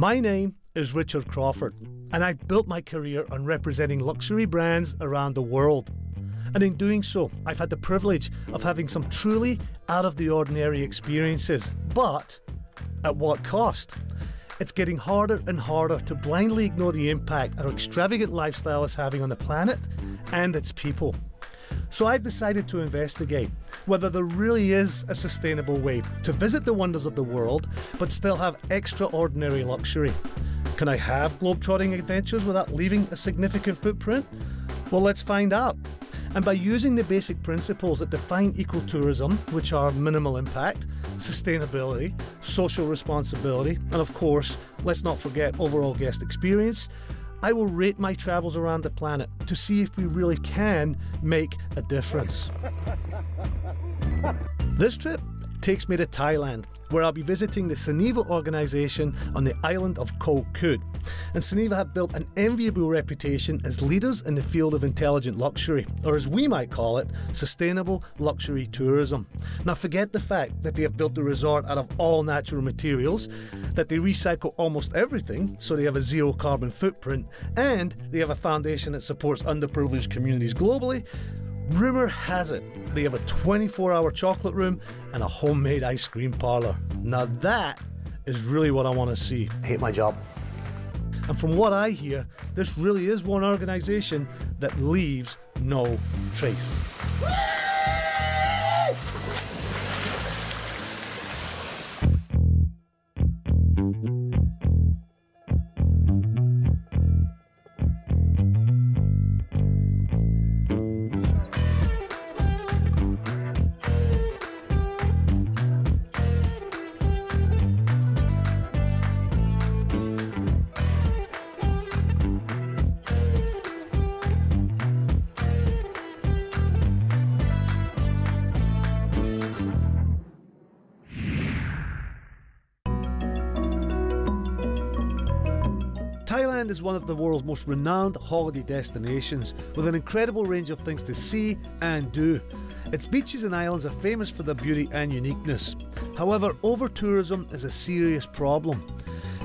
My name is Richard Crawford, and I've built my career on representing luxury brands around the world. And in doing so, I've had the privilege of having some truly out-of-the-ordinary experiences. But at what cost? It's getting harder and harder to blindly ignore the impact our extravagant lifestyle is having on the planet and its people. So I've decided to investigate whether there really is a sustainable way to visit the wonders of the world but still have extraordinary luxury. Can I have globetrotting adventures without leaving a significant footprint? Well, let's find out. And by using the basic principles that define ecotourism, which are minimal impact, sustainability, social responsibility, and of course, let's not forget overall guest experience, I will rate my travels around the planet to see if we really can make a difference. This trip takes me to Thailand, where I'll be visiting the Saniva organisation on the island of Koh Kud. And Saniva have built an enviable reputation as leaders in the field of intelligent luxury, or as we might call it, sustainable luxury tourism. Now forget the fact that they have built the resort out of all natural materials, that they recycle almost everything, so they have a zero carbon footprint, and they have a foundation that supports underprivileged communities globally. Rumour has it they have a 24-hour chocolate room and a homemade ice cream parlour. Now that is really what I want to see. I hate my job. And from what I hear, this really is one organisation that leaves no trace. Thailand is one of the world's most renowned holiday destinations, with an incredible range of things to see and do. Its beaches and islands are famous for their beauty and uniqueness. However, over-tourism is a serious problem.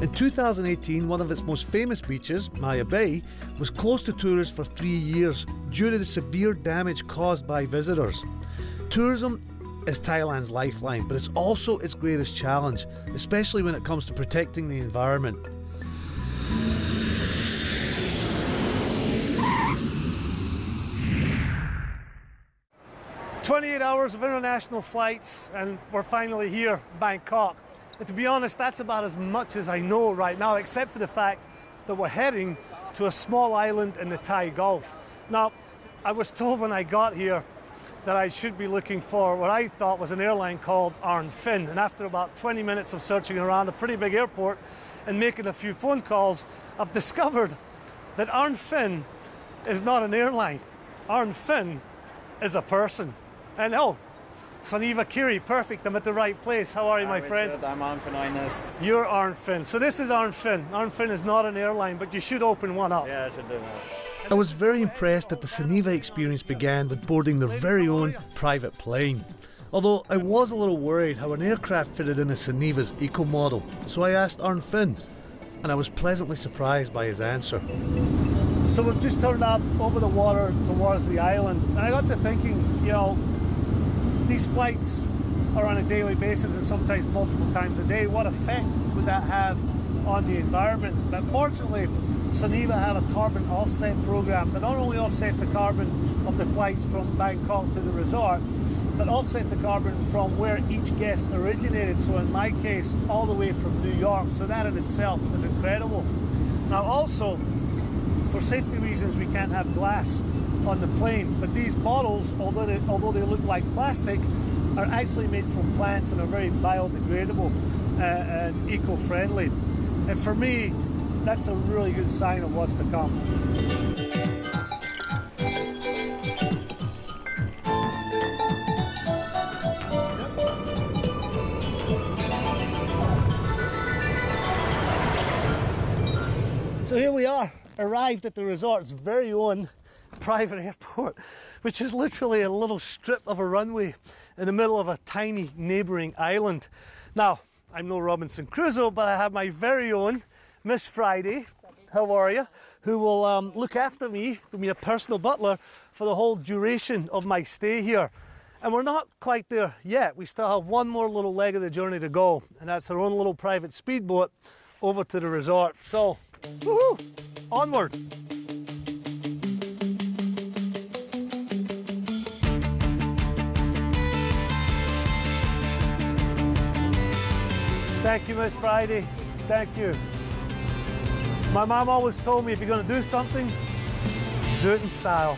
In 2018, one of its most famous beaches, Maya Bay, was closed to tourists for 3 years due to the severe damage caused by visitors. Tourism is Thailand's lifeline, but it's also its greatest challenge, especially when it comes to protecting the environment. 28 hours of international flights and we're finally here, Bangkok. And to be honest, that's about as much as I know right now, except for the fact that we're heading to a small island in the Thai Gulf. Now, I was told when I got here that I should be looking for what I thought was an airline called Arn Finn. And after about 20 minutes of searching around a pretty big airport and making a few phone calls, I've discovered that Arn Finn is not an airline. Arn Finn is a person. And oh, Saniva Kiri, perfect, I'm at the right place. How are you, my friend? Richard, I'm Arn Finn. You're Arn Finn. So this is Arn Finn. Arn Finn is not an airline, but you should open one up. Yeah, I should do that. I was very impressed that the Saniva experience began with boarding their very own private plane. Although I was a little worried how an aircraft fitted in a Saniva's eco model. So I asked Arn Finn, and I was pleasantly surprised by his answer. So we've just turned up over the water towards the island, and I got to thinking, you know, these flights are on a daily basis and sometimes multiple times a day. What effect would that have on the environment? But fortunately, Saniva have a carbon offset program that not only offsets the carbon of the flights from Bangkok to the resort, but offsets the carbon from where each guest originated. So in my case, all the way from New York. So that in itself is incredible. Now also, for safety reasons, we can't have glass on the plane, but these bottles, although they look like plastic, are actually made from plants and are very biodegradable and eco-friendly. And for me, that's a really good sign of what's to come. So here we are, arrived at the resort's very own private airport, which is literally a little strip of a runway in the middle of a tiny neighbouring island. Now, I'm no Robinson Crusoe, but I have my very own Miss Friday, how are you? Who will look after me, give me a personal butler for the whole duration of my stay here. And we're not quite there yet. We still have one more little leg of the journey to go, and that's our own little private speedboat over to the resort. So, woohoo, onward. Thank you, Miss Friday. Thank you. My mom always told me if you're going to do something, do it in style.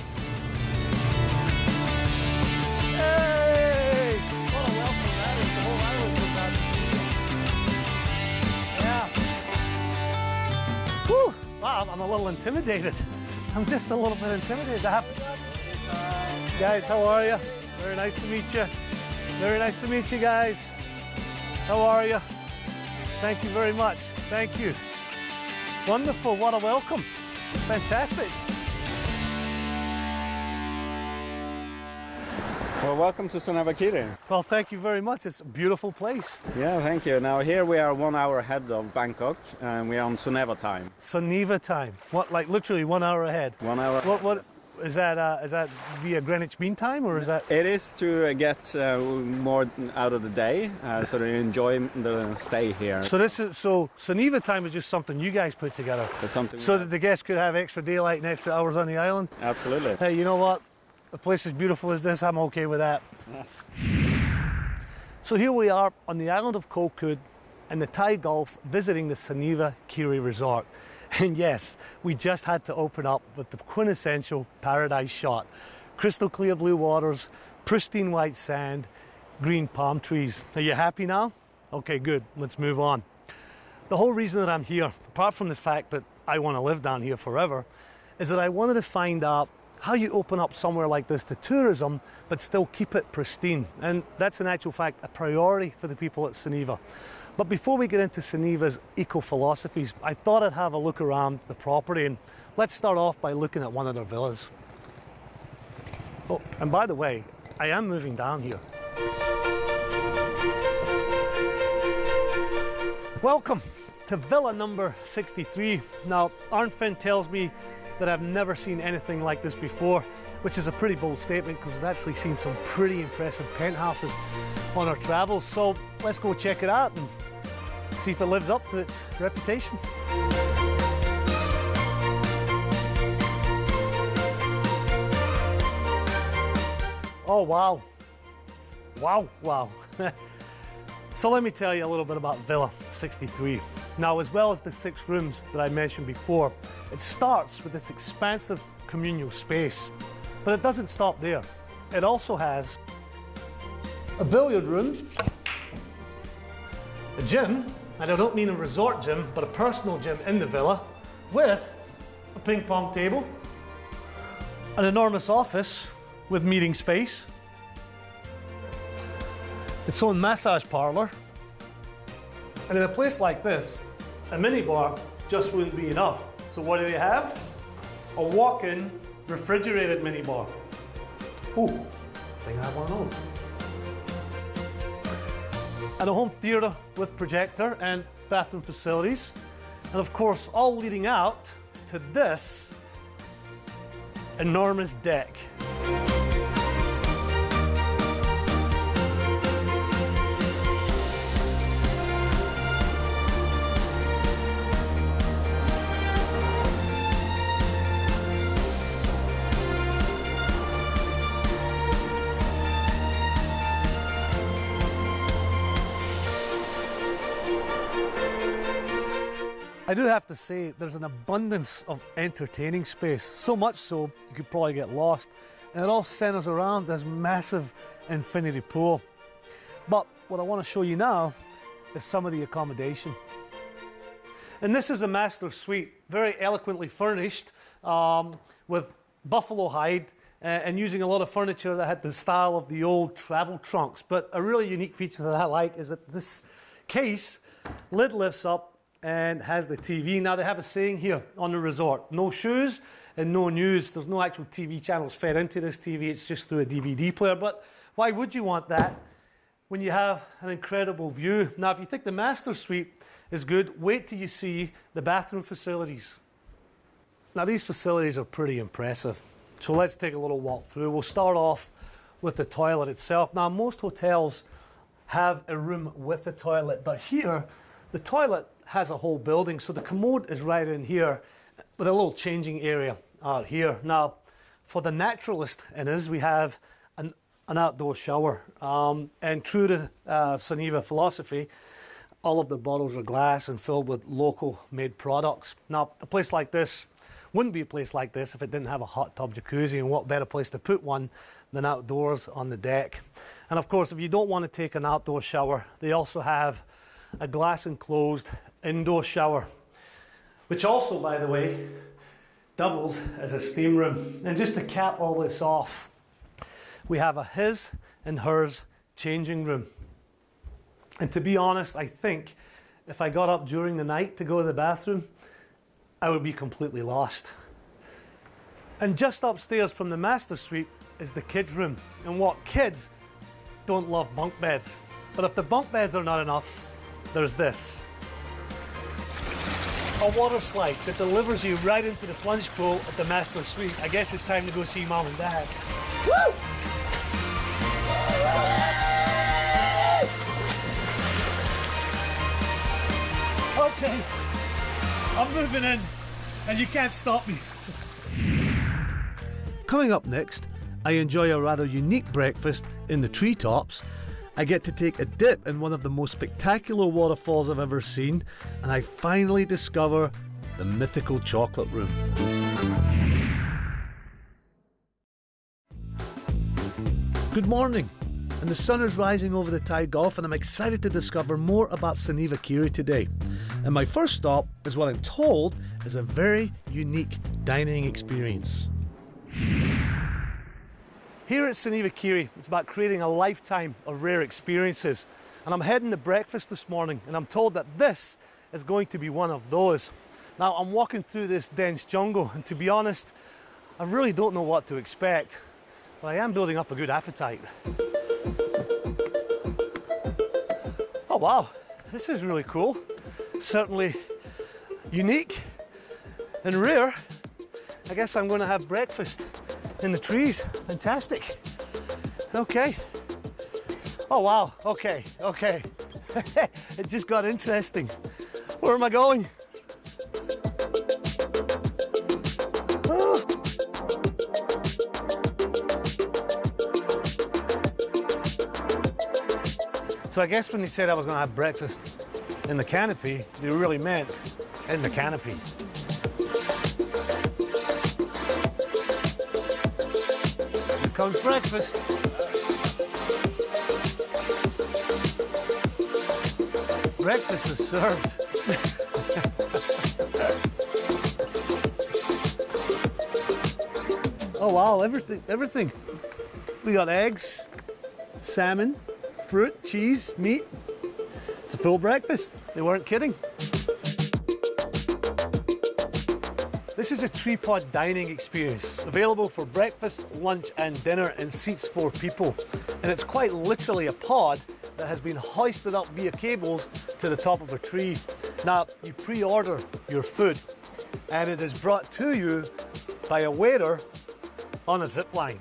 Hey! What a welcome that is. The whole island was that. Yeah. Whew! Wow, I'm a little intimidated. I'm just a little bit intimidated. Guys, how are you? Very nice to meet you. Very nice to meet you, guys. How are you? Thank you very much. Thank you. Wonderful. What a welcome. Fantastic. Well, welcome to Sonavakiri. Well, thank you very much. It's a beautiful place. Yeah, thank you. Now here we are 1 hour ahead of Bangkok, and we are on Soneva time. Soneva time. What, like literally 1 hour ahead? 1 hour. What is that? Is that via Greenwich Mean Time, or is that? It is to get more out of the day, so to enjoy the stay here. So Soneva time is just something you guys put together. It's something so that the guests could have extra daylight and extra hours on the island. Absolutely. Hey, you know what? A place as beautiful as this, I'm okay with that. So here we are on the island of Kund in the Thai Gulf, visiting the Soneva Kiri Resort. And yes, we just had to open up with the quintessential paradise shot. Crystal clear blue waters, pristine white sand, green palm trees. Are you happy now? Okay, good. Let's move on. The whole reason that I'm here, apart from the fact that I want to live down here forever, is that I wanted to find out how you open up somewhere like this to tourism, but still keep it pristine. And that's in actual fact a priority for the people at Soneva. But before we get into Soneva's eco-philosophies, I thought I'd have a look around the property, and let's start off by looking at one of their villas. Oh, and by the way, I am moving down here. Welcome to villa number 63. Now, Arnfinn tells me that I've never seen anything like this before, which is a pretty bold statement because I've actually seen some pretty impressive penthouses on our travels. So let's go check it out and see if it lives up to its reputation. Oh, wow. Wow, wow. So let me tell you a little bit about Villa 63. Now, as well as the 6 rooms that I mentioned before, it starts with this expansive communal space. But it doesn't stop there. It also has a billiard room, a gym, and I don't mean a resort gym, but a personal gym in the villa, with a ping pong table, an enormous office with meeting space, its own massage parlour, and in a place like this, a minibar just wouldn't be enough. So what do they have? A walk-in refrigerated minibar. Ooh, I think I have one of those. And a home theatre with projector and bathroom facilities. And of course, all leading out to this enormous deck. I do have to say there's an abundance of entertaining space, so much so you could probably get lost, and it all centers around this massive infinity pool. But what I want to show you now is some of the accommodation. And this is a master suite, very eloquently furnished with buffalo hide and using a lot of furniture that had the style of the old travel trunks. But a really unique feature that I like is that this case lid lifts up and has the TV. Now, they have a saying here on the resort: no shoes and no news. There's no actual TV channels fed into this TV. It's just through a DVD player. But why would you want that when you have an incredible view? Now, if you take the master suite, is good. Wait till you see the bathroom facilities. Now these facilities are pretty impressive. So let's take a little walk through. We'll start off with the toilet itself. Now most hotels have a room with a toilet, but here the toilet has a whole building. So the commode is right in here with a little changing area out here. Now for the naturalist in us, we have an outdoor shower. And true to Soneva philosophy, all of the bottles are glass and filled with local made products. Now a place like this wouldn't be a place like this if it didn't have a hot tub jacuzzi, and what better place to put one than outdoors on the deck. And of course, if you don't want to take an outdoor shower, they also have a glass enclosed indoor shower, which also, by the way, doubles as a steam room. And just to cap all this off, we have a his and hers changing room. And to be honest, I think if I got up during the night to go to the bathroom, I would be completely lost. And just upstairs from the master suite is the kids' room. And what kids don't love bunk beds. But if the bunk beds are not enough, there's this. A water slide that delivers you right into the plunge pool at the master suite. I guess it's time to go see mom and dad. Woo! Okay, I'm moving in, and you can't stop me. Coming up next, I enjoy a rather unique breakfast in the treetops. I get to take a dip in one of the most spectacular waterfalls I've ever seen, and I finally discover the mythical chocolate room. Good morning, and the sun is rising over the Thai Gulf, and I'm excited to discover more about Soneva Kiri today. And my first stop is what I'm told is a very unique dining experience. Here at Soneva Kiri, it's about creating a lifetime of rare experiences. And I'm heading to breakfast this morning, and I'm told that this is going to be one of those. Now, I'm walking through this dense jungle, and to be honest, I really don't know what to expect. But I am building up a good appetite. Oh wow, this is really cool. Certainly unique and rare. I guess I'm going to have breakfast in the trees. Fantastic. Okay. Oh wow, okay. It just got interesting. Where am I going? Oh. So I guess when they said I was going to have breakfast in the canopy, they really meant in the canopy. Here comes breakfast. Breakfast is served. Oh wow, everything. We got eggs, salmon, fruit, cheese, meat. It's a full breakfast. They weren't kidding. This is a tripod dining experience, available for breakfast, lunch and dinner, and seats 4 people. And it's quite literally a pod that has been hoisted up via cables to the top of a tree. Now, you pre-order your food, and it is brought to you by a waiter on a zip line.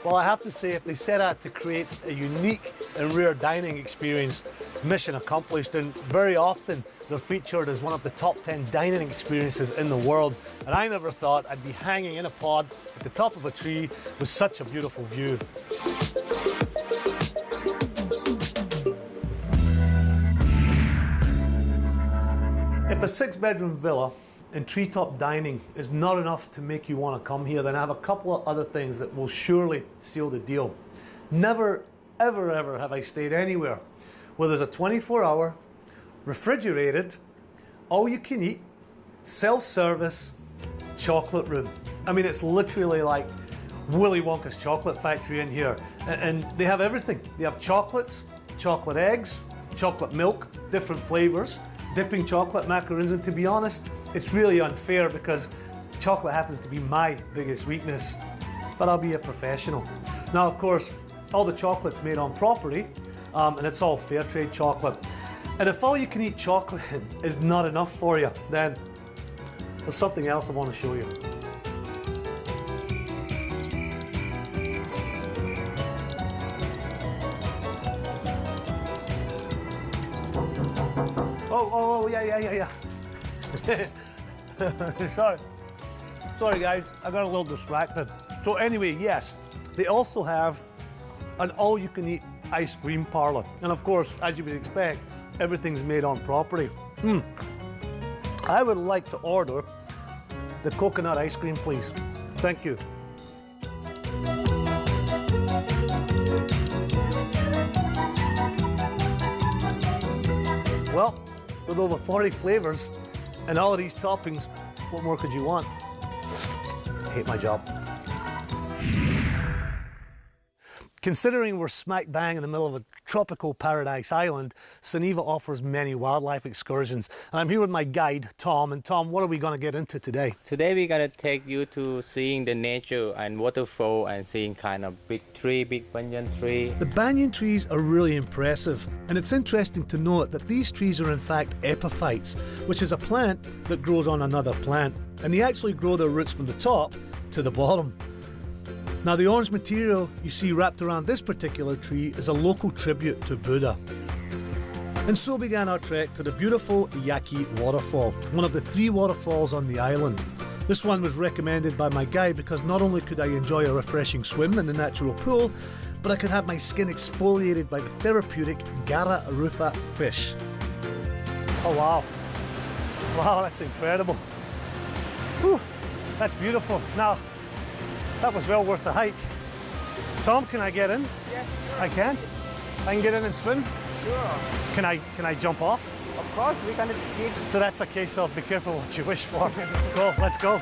Well, I have to say, if they set out to create a unique and rare dining experience, mission accomplished. And very often they're featured as one of the top 10 dining experiences in the world. And I never thought I'd be hanging in a pod at the top of a tree with such a beautiful view. If a 6-bedroom villa and treetop dining is not enough to make you want to come here, then I have a couple of other things that will surely seal the deal. Never, ever have I stayed anywhere where there's a 24-hour, refrigerated, all-you-can-eat, self-service chocolate room. I mean, it's literally like Willy Wonka's chocolate factory in here. And they have everything. They have chocolates, chocolate eggs, chocolate milk, different flavours, dipping chocolate macaroons, and to be honest, it's really unfair because chocolate happens to be my biggest weakness, but I'll be a professional. Now, of course, all the chocolate's made on property, and it's all fair trade chocolate. And if all you can eat chocolate is not enough for you, then there's something else I want to show you. Oh, yeah. Sorry guys, I got a little distracted. So anyway, yes, they also have an all-you-can-eat ice cream parlour. And of course, as you would expect, everything's made on property. I would like to order the coconut ice cream, please. Thank you. Well, with over 40 flavours and all of these toppings, what more could you want? I hate my job. Considering we're smack bang in the middle of a tropical paradise island, Soneva offers many wildlife excursions. And I'm here with my guide, Tom. And Tom, what are we going to get into today? Today we're going to take you to seeing the nature and waterfall and seeing kind of big banyan tree. The banyan trees are really impressive. And it's interesting to note that these trees are in fact epiphytes, which is a plant that grows on another plant. And they actually grow their roots from the top to the bottom. Now, the orange material you see wrapped around this particular tree is a local tribute to Buddha. And so began our trek to the beautiful Yaki waterfall, one of the 3 waterfalls on the island. This one was recommended by my guide because not only could I enjoy a refreshing swim in the natural pool, but I could have my skin exfoliated by the therapeutic Gara Rupa fish. Oh wow. Wow, that's incredible. Whew, that's beautiful. Now, that was well worth the hike. Tom, can I get in? Yes. I can? I can get in and swim? Sure. Can I jump off? Of course, we can eat. So that's a case of be careful what you wish for. Go, let's go.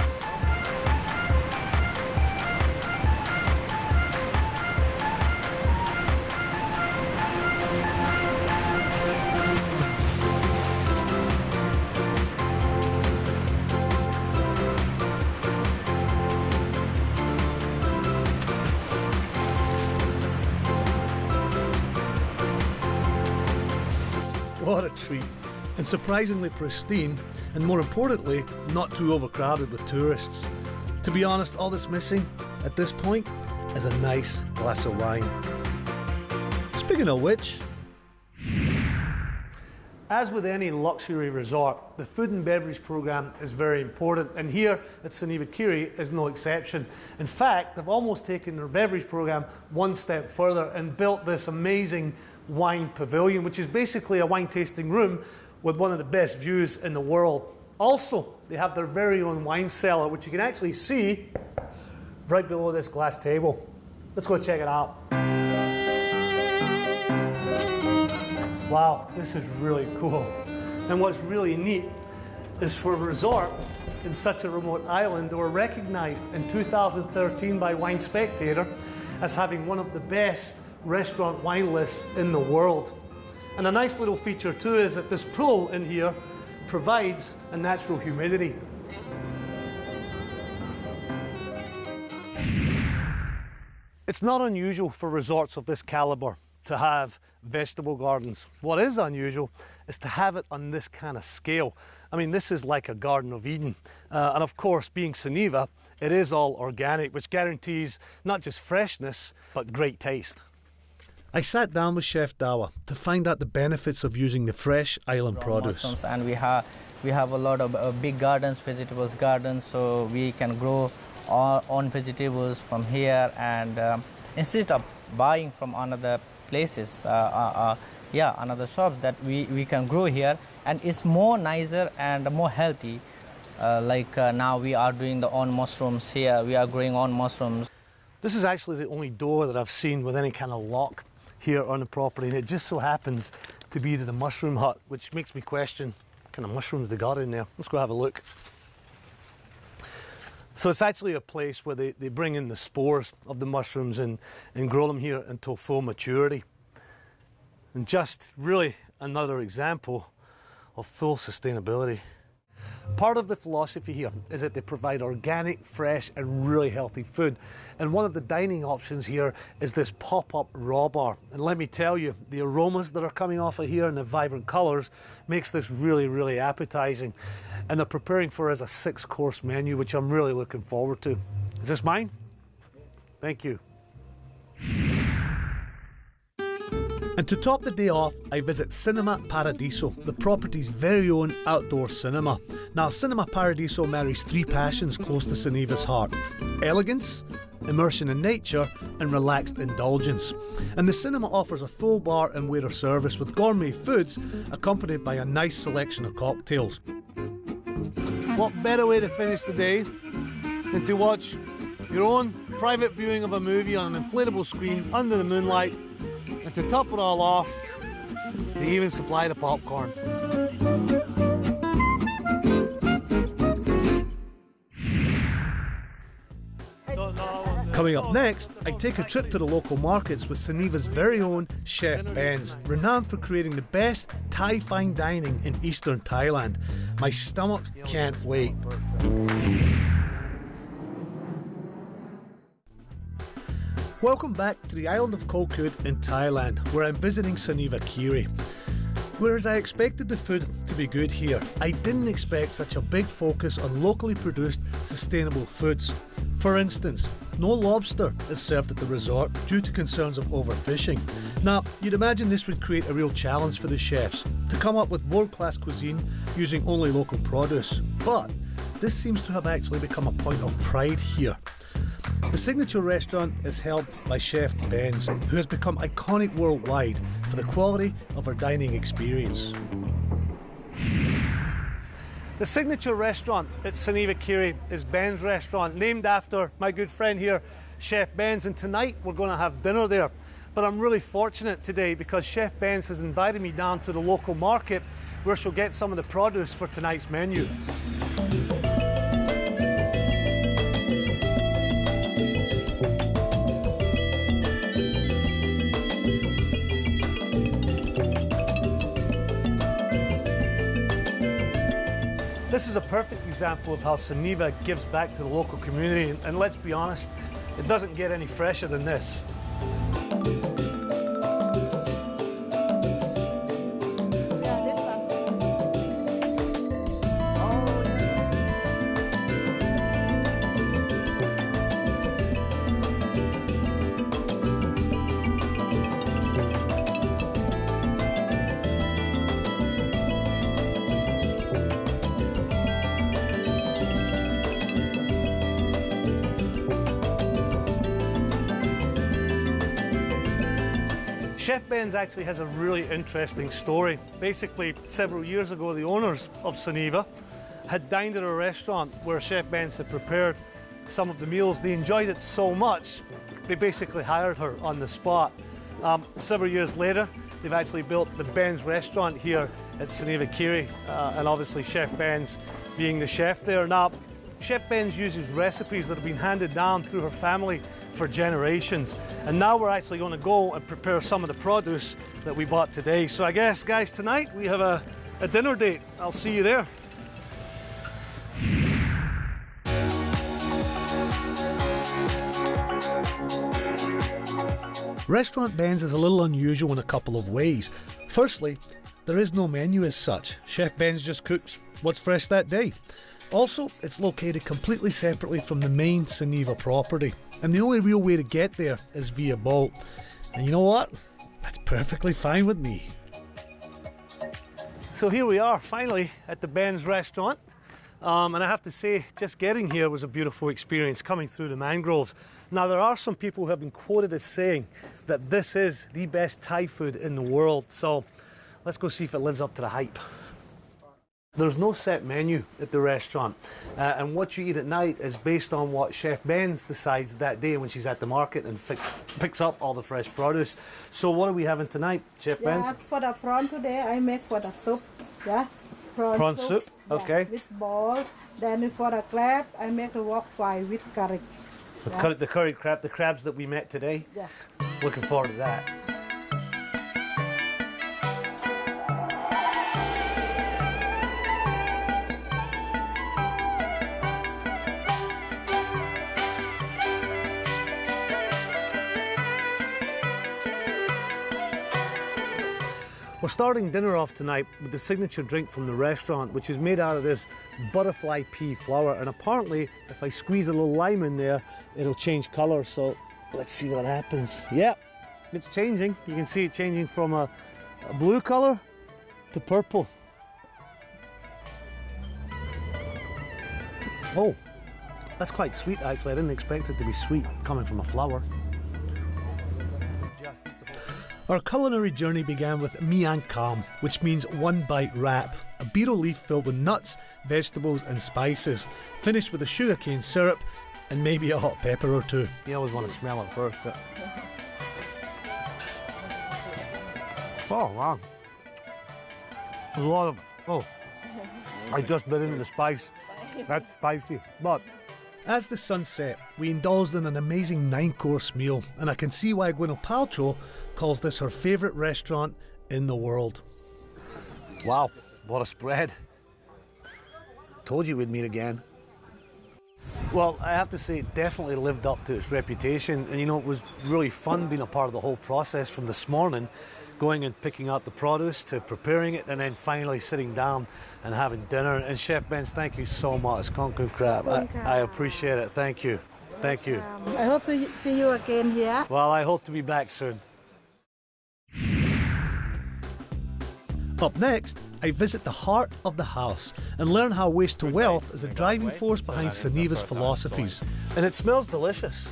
What a treat, and surprisingly pristine, and more importantly, not too overcrowded with tourists. To be honest, all that's missing at this point is a nice glass of wine. Speaking of which, as with any luxury resort, the food and beverage program is very important, and here at Soneva Kiri is no exception. In fact, they've almost taken their beverage program one step further and built this amazing wine pavilion, which is basically a wine tasting room with one of the best views in the world. Also, they have their very own wine cellar, which you can actually see right below this glass table. Let's go check it out. Wow, this is really cool. And what's really neat is for a resort in such a remote island, they were recognized in 2013 by Wine Spectator as having one of the best restaurant wine lists in the world. And a nice little feature too is that this pool in here provides a natural humidity. It's not unusual for resorts of this caliber to have vegetable gardens. What is unusual is to have it on this kind of scale. I mean, this is like a Garden of Eden. And of course, being Soneva, it is all organic, which guarantees not just freshness, but great taste. I sat down with Chef Dawa to find out the benefits of using the fresh island produce. And we have a lot of big gardens, vegetables gardens, so we can grow our own vegetables from here, and instead of buying from another places, another shops, that we can grow here, and it's more nicer and more healthy. Now we are doing the own mushrooms here. We are growing own mushrooms. This is actually the only door that I've seen with any kind of lock here on the property, and it just so happens to be to the mushroom hut, which makes me question what kind of mushrooms they got in there. Let's go have a look. So it's actually a place where they bring in the spores of the mushrooms and grow them here until full maturity. And just really another example of full sustainability. Part of the philosophy here is that they provide organic, fresh and really healthy food. And one of the dining options here is this pop-up raw bar. And let me tell you, the aromas that are coming off of here and the vibrant colours makes this really, really appetizing. And they're preparing for us a 6-course menu, which I'm really looking forward to. Is this mine? Thank you. And to top the day off, I visit Cinema Paradiso, the property's very own outdoor cinema. Now, Cinema Paradiso marries 3 passions close to Suniva's heart: elegance, immersion in nature, and relaxed indulgence. And the cinema offers a full bar and waiter service with gourmet foods, accompanied by a nice selection of cocktails. What better way to finish the day than to watch your own private viewing of a movie on an inflatable screen under the moonlight? And to top it all off, they even supply the popcorn. Coming up next, I take a trip to the local markets with Suniva's very own Chef Ben's, renowned for creating the best Thai fine dining in eastern Thailand. My stomach can't wait. Welcome back to the island of Koh Kood in Thailand, where I'm visiting Suniva Kiri. Whereas I expected the food to be good here, I didn't expect such a big focus on locally produced, sustainable foods. For instance, no lobster is served at the resort due to concerns of overfishing. Now, you'd imagine this would create a real challenge for the chefs to come up with world-class cuisine using only local produce. But this seems to have actually become a point of pride here. The signature restaurant is held by Chef Ben's, who has become iconic worldwide for the quality of her dining experience. The signature restaurant at Suniva Kiri is Ben's Restaurant, named after my good friend here, Chef Ben's, and tonight we're going to have dinner there. But I'm really fortunate today because Chef Ben's has invited me down to the local market where she'll get some of the produce for tonight's menu. This is a perfect example of how Suniva gives back to the local community, and let's be honest, it doesn't get any fresher than this. Chef Ben's actually has a really interesting story. Basically, several years ago, the owners of Suniva had dined at a restaurant where Chef Ben's had prepared some of the meals. They enjoyed it so much, they basically hired her on the spot. Several years later, they've actually built the Ben's restaurant here at Suniva Kiri, and obviously Chef Ben's being the chef there. Now, Chef Ben's uses recipes that have been handed down through her family for generations, and now we're actually going to go and prepare some of the produce that we bought today. So I guess, guys, tonight we have a dinner date. I'll see you there. Restaurant Ben's is a little unusual in a couple of ways. Firstly, there is no menu as such. Chef Ben's just cooks what's fresh that day. Also, it's located completely separately from the main Suniva property, and the only real way to get there is via boat. And you know what? That's perfectly fine with me. So here we are, finally, at the Ben's restaurant. And I have to say, just getting here was a beautiful experience, coming through the mangroves. Now, there are some people who have been quoted as saying that this is the best Thai food in the world. So let's go see if it lives up to the hype. There's no set menu at the restaurant, and what you eat at night is based on what Chef Ben's decides that day when she's at the market and picks up all the fresh produce. So what are we having tonight, Chef Ben's? For the prawn today, I make for the soup. Yeah, prawn soup. Okay. With ball. Then for the crab, I make a wok fry with curry. The curry crab, the crabs that we met today. Yeah. Looking forward to that. We're starting dinner off tonight with the signature drink from the restaurant, which is made out of this butterfly pea flower, and apparently if I squeeze a little lime in there it'll change colour, so let's see what happens. Yep, it's changing. You can see it changing from a blue colour to purple. Oh, that's quite sweet actually. I didn't expect it to be sweet coming from a flower. Our culinary journey began with miang kam, which means one bite wrap, a beetle leaf filled with nuts, vegetables and spices, finished with a sugarcane syrup and maybe a hot pepper or two. You always want to smell it first. But... oh wow, there's a lot of, oh, I just bit into the spice. That's spicy, but... As the sun set, we indulged in an amazing 9-course meal, and I can see why Gwyneth Paltrow calls this her favourite restaurant in the world. Wow, what a spread. Told you we'd meet again. Well, I have to say it definitely lived up to its reputation, and you know, it was really fun being a part of the whole process from this morning, going and picking out the produce to preparing it and then finally sitting down and having dinner. And Chef Benz, thank you so much. Concave crab. I appreciate it. Thank you. Thank you. I hope to see you again here. Well, I hope to be back soon. Up next, I visit the heart of the house and learn how waste to wealth is a driving force behind Suniva's philosophies. And it smells delicious.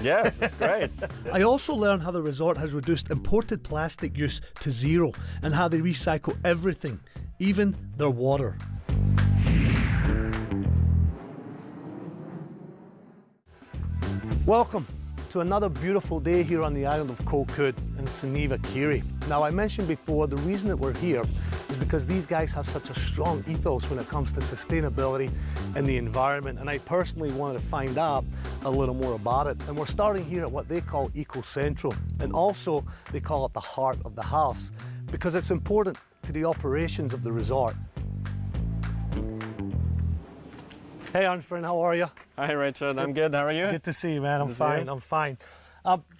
Yes, it's great. I also learn how the resort has reduced imported plastic use to zero and how they recycle everything, even their water. Welcome to another beautiful day here on the island of Koh-Kud in Suniva Kiri. Now, I mentioned before the reason that we're here is because these guys have such a strong ethos when it comes to sustainability and the environment, and I personally wanted to find out a little more about it. And we're starting here at what they call Eco Central, and also they call it the heart of the house because it's important to the operations of the resort. Hey Arnfinn, how are you? Hi Richard, I'm good. How are you? Good to see you, man. I'm fine. I'm fine.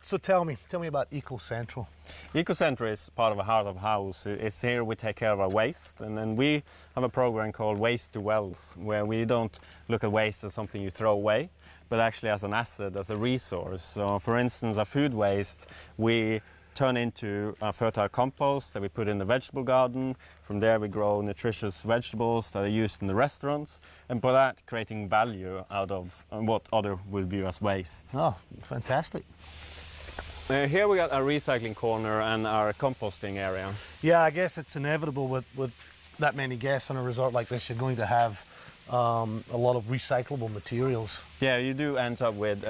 So tell me about Eco Central. Eco Central is part of a heart of house. It's here we take care of our waste, and then we have a program called Waste to Wealth, where we don't look at waste as something you throw away, but actually as an asset, as a resource. So, for instance, our food waste we turn into fertile compost that we put in the vegetable garden. From there we grow nutritious vegetables that are used in the restaurants, and by that creating value out of what others would view as waste. Oh, fantastic. Here we got our recycling corner and our composting area. Yeah, I guess it's inevitable with that many guests on a resort like this, you're going to have a lot of recyclable materials. Yeah, you do end up with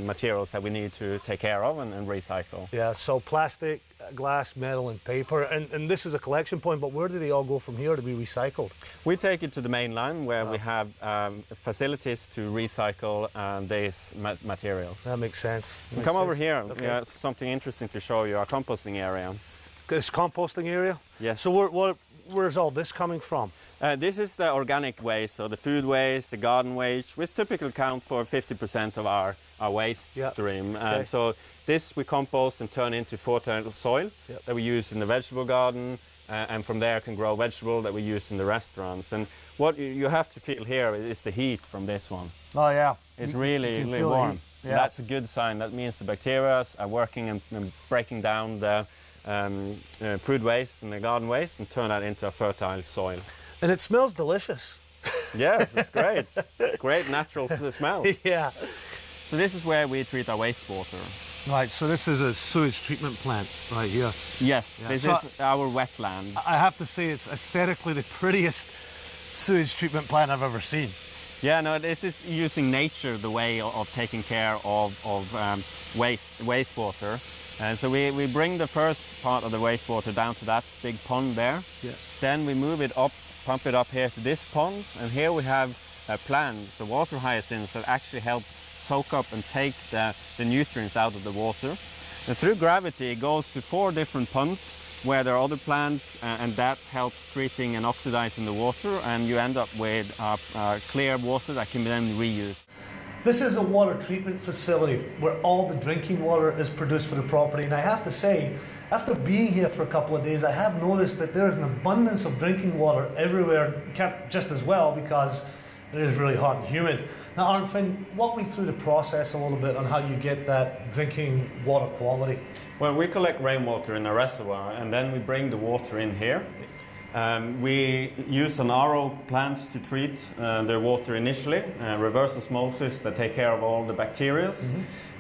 materials that we need to take care of and recycle. Yeah, so plastic, glass, metal and paper, and this is a collection point, but where do they all go from here to be recycled? We take it to the main line where we have facilities to recycle these materials. That makes sense. Come over here, okay. We have something interesting to show you, our composting area. This composting area? Yes. So where's all this coming from? This is the organic waste, so the food waste, the garden waste, which typically account for 50% of our waste stream. Okay. So this we compost and turn into fertile soil that we use in the vegetable garden, and from there can grow vegetable that we use in the restaurants. And what you have to feel here is the heat from this one. Oh yeah. It's really warm. Yeah. That's a good sign. That means the bacteria are working and breaking down the food waste and the garden waste and turn that into a fertile soil. And it smells delicious. Yes, it's great. Great natural smell. Yeah. So this is where we treat our wastewater. Right, so this is a sewage treatment plant right here. Yes, Yeah. this So is our wetland. I have to say it's aesthetically the prettiest sewage treatment plant I've ever seen. Yeah, no, this is using nature, the way of taking care of wastewater. And so we bring the first part of the wastewater down to that big pond there. Yeah. Then we move it up, pump it up here to this pond, and here we have plants, the water hyacinths, that actually help soak up and take the nutrients out of the water. And through gravity it goes to 4 different ponds where there are other plants, and that helps treating and oxidizing the water, and you end up with clear water that can be then reused. This is a water treatment facility where all the drinking water is produced for the property, and I have to say, After being here for a couple of days, I have noticed that there is an abundance of drinking water everywhere, kept just as well because it is really hot and humid. Now, Arnfinn, walk me through the process a little bit on how you get that drinking water quality. Well, we collect rainwater in a reservoir and then we bring the water in here. We use an RO plant to treat the water initially, reverse osmosis that take care of all the bacteria.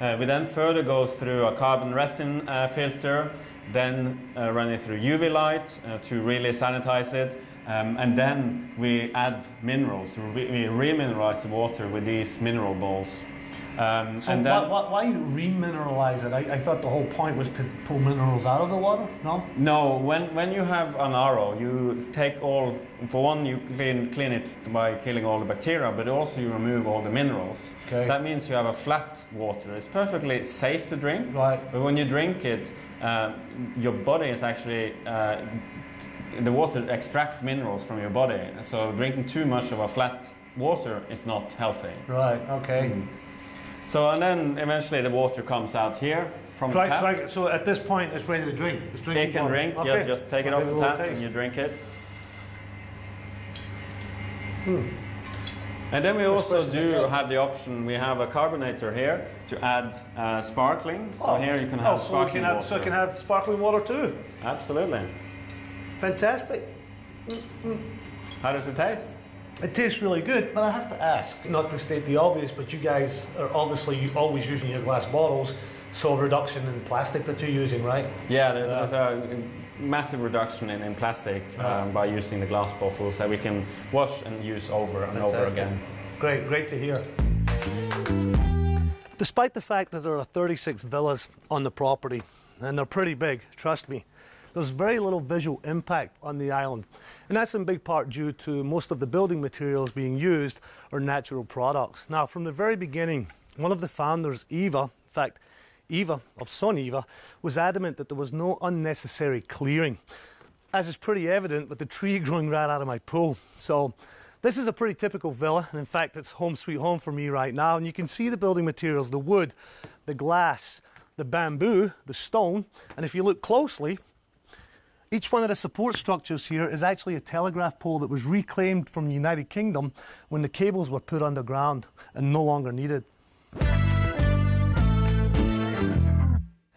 We then further goes through a carbon resin filter, then run it through UV light to really sanitize it. And then we add minerals. We remineralize the water with these mineral balls. So and then, why remineralize it? I thought the whole point was to pull minerals out of the water, no? No, when you have an RO, you take all, for one, you clean it by killing all the bacteria, but also you remove all the minerals. Okay. That means you have a flat water. It's perfectly safe to drink, right. But when you drink it, your body is actually, the water extracts minerals from your body. So drinking too much of a flat water is not healthy. Right, okay. So, and then eventually the water comes out here from the tap. So at this point it's ready to drink. It's It can drink, okay. You just take it off the tap and you drink it. And then we also do have the option, we have a carbonator here to add sparkling. So here you can have sparkling water. So it can have sparkling water too? Absolutely. Fantastic. How does it taste? It tastes really good, but I have to ask, not to state the obvious, but you guys are obviously always using your glass bottles, so a reduction in plastic that you're using, right? Yeah, there's a massive reduction in plastic by using the glass bottles that we can wash and use over and over again. Great to hear. Despite the fact that there are 36 villas on the property, and they're pretty big, trust me, there's very little visual impact on the island. And that's in big part due to most of the building materials being used are natural products. Now, from the very beginning, one of the founders, Eva, in fact, Eva of Son Eva, was adamant that there was no unnecessary clearing, as is pretty evident with the tree growing right out of my pool. So this is a pretty typical villa, and in fact, it's home sweet home for me right now. And you can see the building materials, the wood, the glass, the bamboo, the stone, and if you look closely, each one of the support structures here is actually a telegraph pole that was reclaimed from the United Kingdom when the cables were put underground and no longer needed.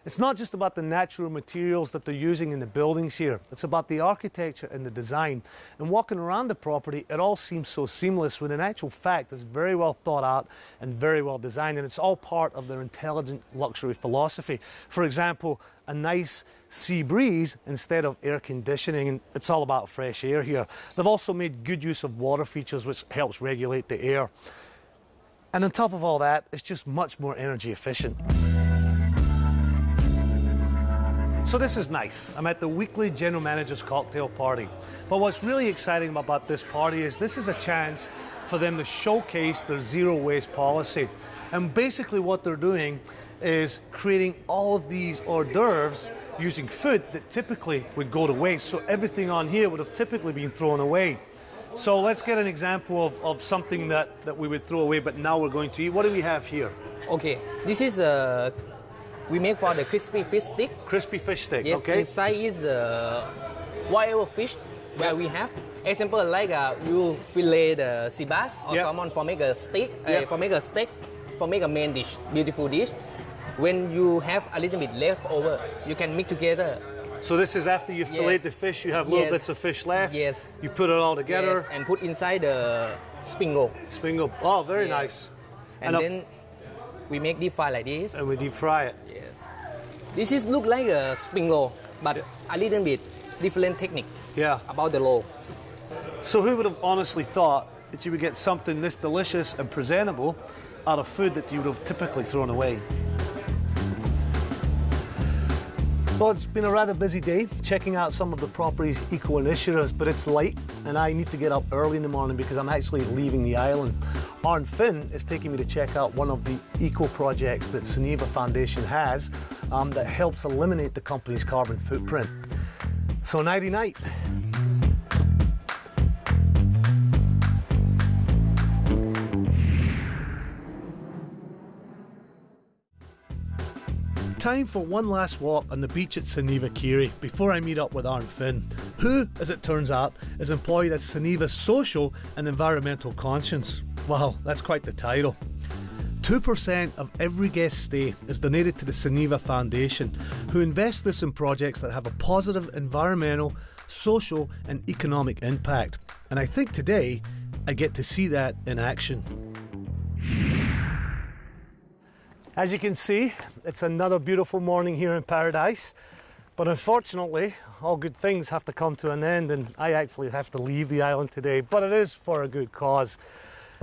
It's not just about the natural materials that they're using in the buildings here. It's about the architecture and the design. And walking around the property, it all seems so seamless when in actual fact it's very well thought out and very well designed, and it's all part of their intelligent luxury philosophy. For example, a nice sea breeze instead of air conditioning, and it's all about fresh air here. They've also made good use of water features, which helps regulate the air. And on top of all that, it's just much more energy efficient. So this is nice. I'm at the weekly general manager's cocktail party. But what's really exciting about this party is this is a chance for them to showcase their zero waste policy. And basically what they're doing is creating all of these hors d'oeuvres using food that typically would go to waste. So everything on here would have typically been thrown away. So let's get an example of something that we would throw away, but now we're going to eat. What do we have here? Okay, this is we make for the crispy fish stick. Crispy fish stick, yes, okay. Inside is whatever fish where we have. Example like you fillet the sea bass or salmon for make a steak, for make a steak, for make a main dish, beautiful dish. When you have a little bit left over, you can mix together. So this is after you fillet the fish, you have little bits of fish left. Yes. You put it all together. And put inside the spring roll. Spring roll. Oh, very nice. And then we make deep fry like this. And we deep fry it. Yes. This is look like a spring roll, but a little bit different technique. Yeah. About the roll. So who would have honestly thought that you would get something this delicious and presentable out of food that you would have typically thrown away? Well, it's been a rather busy day checking out some of the property's eco initiatives, but it's late and I need to get up early in the morning because I'm actually leaving the island. Arnfinn is taking me to check out one of the eco projects that Soneva Foundation has that helps eliminate the company's carbon footprint. So nighty night. time for one last walk on the beach at Suniva Kiri before I meet up with Arn Finn, who, as it turns out, is employed as Suniva's social and environmental conscience. Wow, that's quite the title. 2% of every guest stay is donated to the Suniva Foundation, who invest this in projects that have a positive environmental, social and economic impact. And I think today I get to see that in action. As you can see, it's another beautiful morning here in paradise, but unfortunately all good things have to come to an end, and I actually have to leave the island today, but it is for a good cause.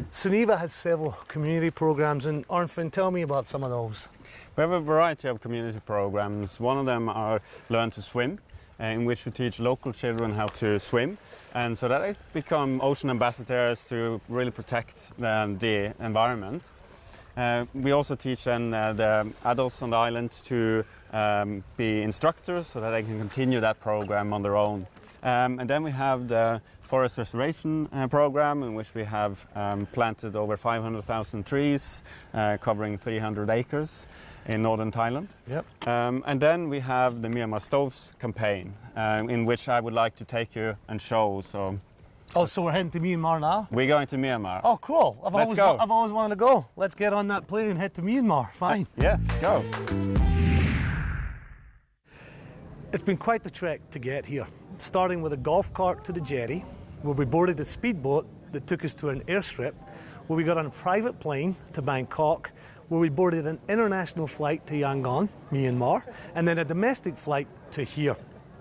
Suniva has several community programs, and Arnfinn, tell me about some of those. We have a variety of community programs. One of them are Learn to Swim, in which we teach local children how to swim, and so that they become ocean ambassadors to really protect the environment. We also teach then the adults on the island to be instructors so that they can continue that program on their own. And then we have the forest restoration program, in which we have planted over 500,000 trees covering 300 acres in northern Thailand. Yep. And then we have the Myanmar Stoves campaign, in which I would like to take you and show. So we're heading to Myanmar now? We're going to Myanmar. Oh, cool. I've Let's go. I've always wanted to go. Let's get on that plane and head to Myanmar. Fine. Yes, go. It's been quite the trek to get here, starting with a golf cart to the jetty, where we boarded a speedboat that took us to an airstrip, where we got on a private plane to Bangkok, where we boarded an international flight to Yangon, Myanmar, and then a domestic flight to here.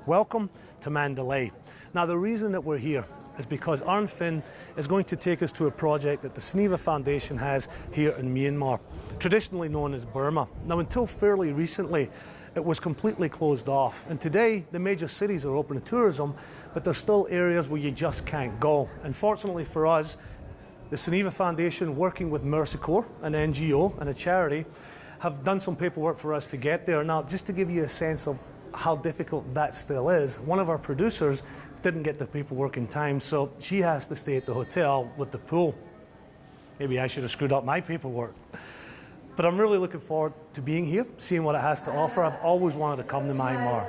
Welcome to Mandalay. Now, the reason that we're here is because Arn Finn is going to take us to a project that the Suniva Foundation has here in Myanmar, traditionally known as Burma. Now, until fairly recently, it was completely closed off. And today, the major cities are open to tourism, but there's still areas where you just can't go. And fortunately for us, the Suniva Foundation, working with Mercy Corps, an NGO and a charity, have done some paperwork for us to get there. Now, just to give you a sense of how difficult that still is, one of our producers didn't get the paperwork in time, so she has to stay at the hotel with the pool. Maybe I should have screwed up my paperwork. But I'm really looking forward to being here, seeing what it has to offer. I've always wanted to come to Myanmar.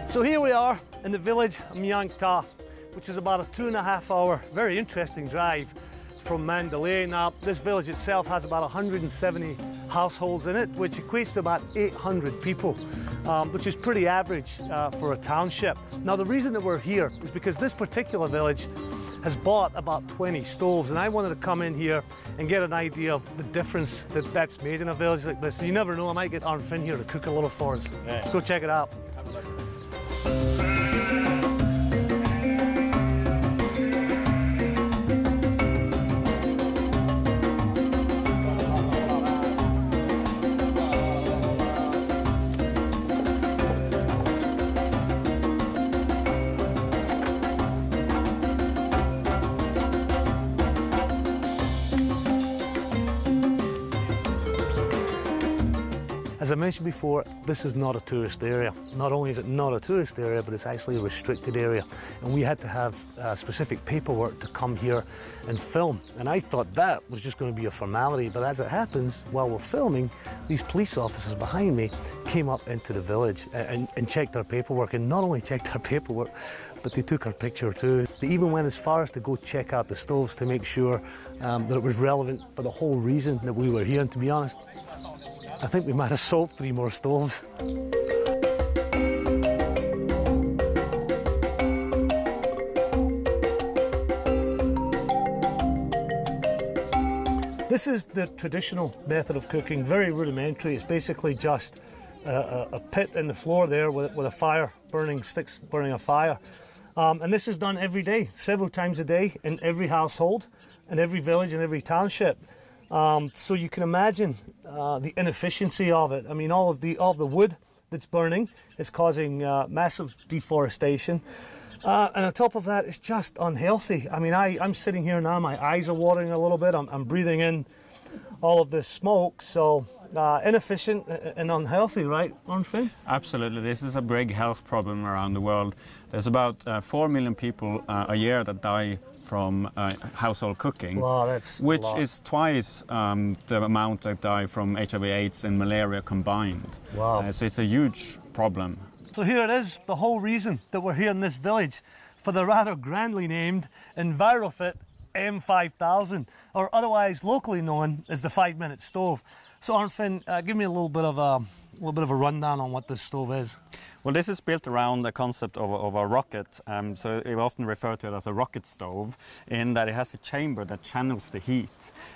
So here we are in the village of Myang Ta, which is about a 2.5-hour, very interesting drive from Mandalay. Now, this village itself has about 170 households in it, which equates to about 800 people, which is pretty average for a township. Now, the reason that we're here is because this particular village has bought about 20 stoves, and I wanted to come in here and get an idea of the difference that's made in a village like this. You never know, I might get Arn Finn here to cook a little for us. Yeah. Let's go check it out. As I mentioned before, this is not a tourist area. Not only is it not a tourist area, but it's actually a restricted area. And we had to have specific paperwork to come here and film. And I thought that was just going to be a formality. But as it happens, while we're filming, these police officers behind me came up into the village and checked our paperwork. And not only checked our paperwork, but they took our picture too. They even went as far as to go check out the stoves to make sure that it was relevant for the whole reason that we were here. And to be honest, I think we might have sold 3 more stoves. This is the traditional method of cooking, very rudimentary. It's basically just a pit in the floor there with a fire, burning sticks, burning a fire. And this is done every day, several times a day in every household, in every village, in every township. So you can imagine the inefficiency of it. I mean, all of the wood that's burning is causing massive deforestation. And on top of that, it's just unhealthy. I mean, I'm sitting here now, my eyes are watering a little bit. I'm breathing in all of this smoke, so inefficient and unhealthy, right, Arnfinn? Absolutely. This is a big health problem around the world. There's about 4 million people a year that die from household cooking, wow, that's which is twice the amount that die from HIV/AIDS and malaria combined. Wow. So it's a huge problem. So here it is, the whole reason that we're here in this village, for the rather grandly named EnviroFit M5000, or otherwise locally known as the 5-minute stove. So Arnfinn, give me a little bit of a rundown on what this stove is. Well, this is built around the concept of a rocket, so we often refer to it as a rocket stove, in that it has a chamber that channels the heat,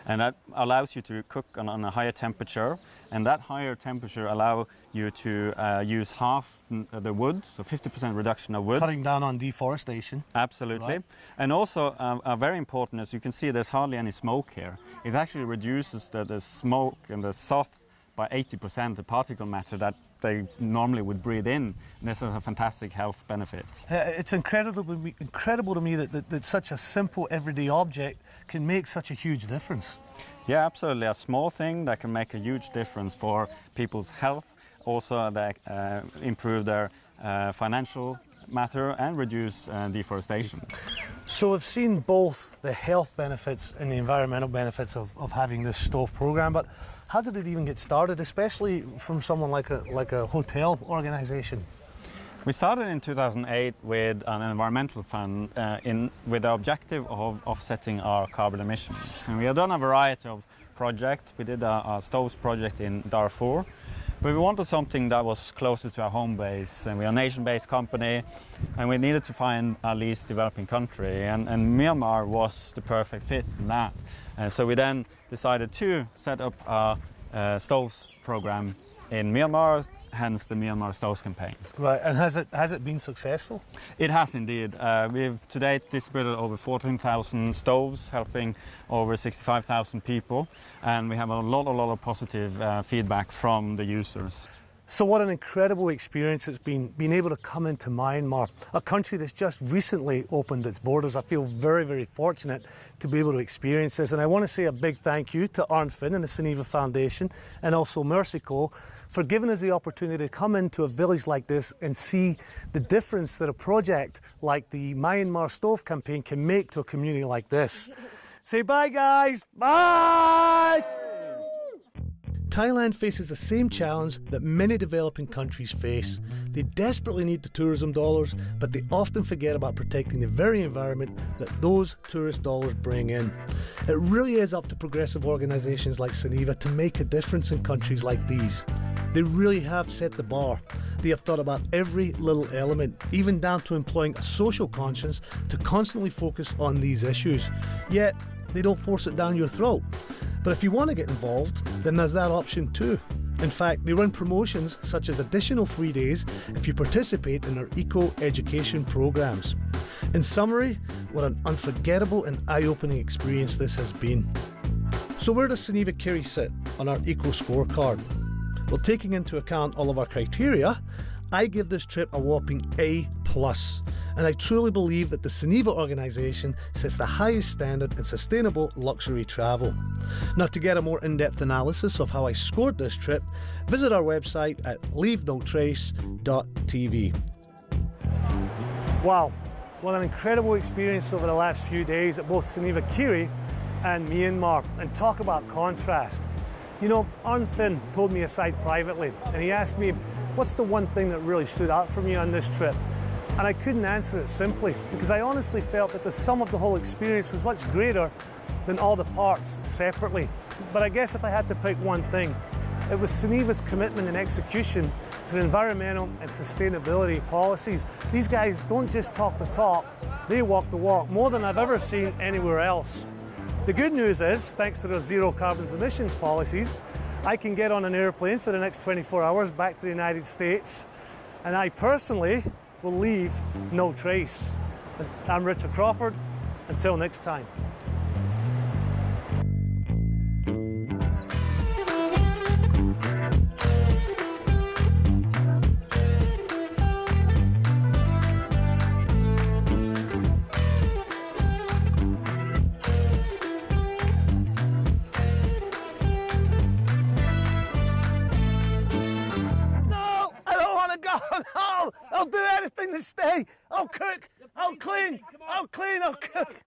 and that allows you to cook on a higher temperature, and that higher temperature allows you to use half the wood, so 50% reduction of wood. Cutting down on deforestation. Absolutely. Right. And also, very important, as you can see, there's hardly any smoke here. It actually reduces the smoke and the soot by 80%, the particle matter that they normally would breathe in. This is a fantastic health benefit. It's incredible to me that such a simple everyday object can make such a huge difference. Yeah, absolutely. A small thing that can make a huge difference for people's health, also that improve their financial matter and reduce deforestation. So we've seen both the health benefits and the environmental benefits of having this stove program, but how did it even get started, especially from someone like a hotel organization? We started in 2008 with an environmental fund with the objective of offsetting our carbon emissions. And we have done a variety of projects. We did a stoves project in Darfur, but we wanted something that was closer to our home base. And we're a nation-based company, and we needed to find our least developing country. And Myanmar was the perfect fit in that. And so we then decided to set up a stoves program in Myanmar, hence the Myanmar Stoves campaign. Right, and has it been successful? It has indeed. We've to date distributed over 14,000 stoves, helping over 65,000 people, and we have a lot of positive feedback from the users. So what an incredible experience it's been, being able to come into Myanmar, a country that's just recently opened its borders. I feel very, very fortunate to be able to experience this. And I want to say a big thank you to Arnfinn and the Soneva Foundation, and also Mercyco, for giving us the opportunity to come into a village like this and see the difference that a project like the Myanmar Stove campaign can make to a community like this. Say bye, guys. Bye! Thailand faces the same challenge that many developing countries face. They desperately need the tourism dollars, but they often forget about protecting the very environment that those tourist dollars bring in. It really is up to progressive organisations like Soneva to make a difference in countries like these. They really have set the bar. They have thought about every little element, even down to employing a social conscience to constantly focus on these issues. Yet, they don't force it down your throat. But if you want to get involved, then there's that option too. In fact, they run promotions such as additional free days if you participate in their eco-education programs. In summary, what an unforgettable and eye-opening experience this has been. So where does Soneva Kiri sit on our eco scorecard? Well, taking into account all of our criteria, I give this trip a whopping A+. And I truly believe that the Soneva organisation sets the highest standard in sustainable luxury travel. Now, to get a more in-depth analysis of how I scored this trip, visit our website at leavenotrace.tv. Wow, what an incredible experience over the last few days at both Soneva Kiri and Myanmar. And talk about contrast. You know, Arnfinn pulled me aside privately and he asked me, what's the one thing that really stood out for me on this trip? And I couldn't answer it simply because I honestly felt that the sum of the whole experience was much greater than all the parts separately. But I guess if I had to pick one thing, it was Soneva's commitment and execution to the environmental and sustainability policies. These guys don't just talk the talk, they walk the walk, more than I've ever seen anywhere else. The good news is, thanks to their zero carbon emissions policies, I can get on an airplane for the next 24 hours back to the United States, and I personally will leave no trace. I'm Richard Crawford. Until next time. Stay. I'll cook. I'll clean. I'll clean. I'll cook.